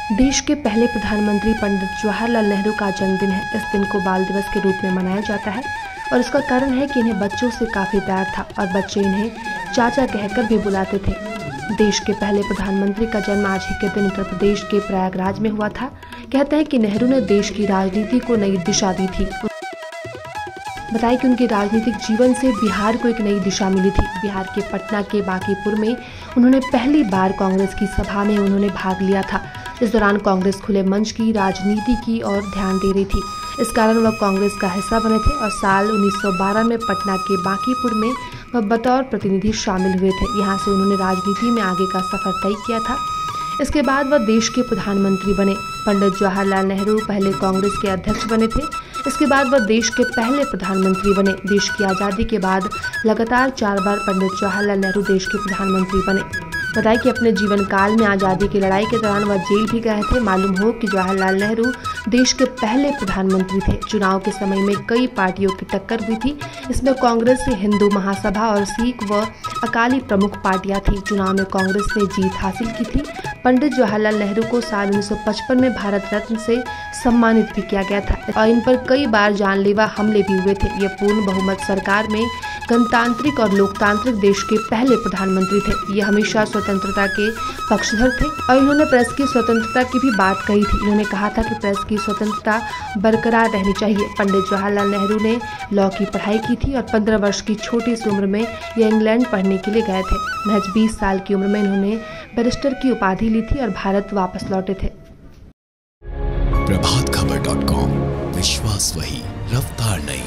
देश के पहले प्रधानमंत्री पंडित जवाहरलाल नेहरू का जन्मदिन है। इस दिन को बाल दिवस के रूप में मनाया जाता है और इसका कारण है कि इन्हें बच्चों से काफ़ी प्यार था और बच्चे इन्हें चाचा कहकर भी बुलाते थे। देश के पहले प्रधानमंत्री का जन्म आज ही के दिन उत्तर प्रदेश के प्रयागराज में हुआ था। कहते हैं कि नेहरू ने देश की राजनीति को नई दिशा दी थी। बताया कि उनके राजनीतिक जीवन से बिहार को एक नई दिशा मिली थी। बिहार के पटना के बांकीपुर में उन्होंने पहली बार कांग्रेस की सभा में उन्होंने भाग लिया था। इस दौरान कांग्रेस खुले मंच की राजनीति की ओर ध्यान दे रही थी। इस कारण वह कांग्रेस का हिस्सा बने थे और साल 1912 में पटना के बांकीपुर में वह बतौर प्रतिनिधि शामिल हुए थे। यहाँ से उन्होंने राजनीति में आगे का सफर तय किया था। इसके बाद वह देश के प्रधानमंत्री बने। पंडित जवाहरलाल नेहरू पहले कांग्रेस के अध्यक्ष बने थे। इसके बाद वह देश के पहले प्रधानमंत्री बने। देश की आज़ादी के बाद लगातार 4 बार पंडित जवाहरलाल नेहरू देश के प्रधानमंत्री बने। बताया कि अपने जीवन काल में आज़ादी की लड़ाई के दौरान वह जेल भी गए थे। मालूम हो कि जवाहरलाल नेहरू देश के पहले प्रधानमंत्री थे। चुनाव के समय में कई पार्टियों की टक्कर हुई थी। इसमें कांग्रेस, हिंदू महासभा और सिख व अकाली प्रमुख पार्टियां थी। चुनाव में कांग्रेस ने जीत हासिल की थी। पंडित जवाहरलाल नेहरू को साल 1955 में भारत रत्न से सम्मानित भी किया गया था और इन पर कई बार जानलेवा हमले भी हुए थे। ये पूर्ण बहुमत सरकार में गणतांत्रिक और लोकतांत्रिक देश के पहले प्रधानमंत्री थे। ये हमेशा स्वतंत्रता के पक्षधर थे और इन्होंने प्रेस की स्वतंत्रता की भी बात कही थी। इन्होंने कहा था कि प्रेस की स्वतंत्रता बरकरार रहनी चाहिए। पंडित जवाहरलाल नेहरू ने लॉ की पढ़ाई की थी और 15 वर्ष की छोटी सी उम्र में ये इंग्लैंड पढ़ने के लिए गए थे। महज 20 साल की उम्र में इन्होंने बैरिस्टर की उपाधि ली थी और भारत वापस लौटे थे। प्रभातखबर.com, विश्वास वही, रफ्तार नहीं।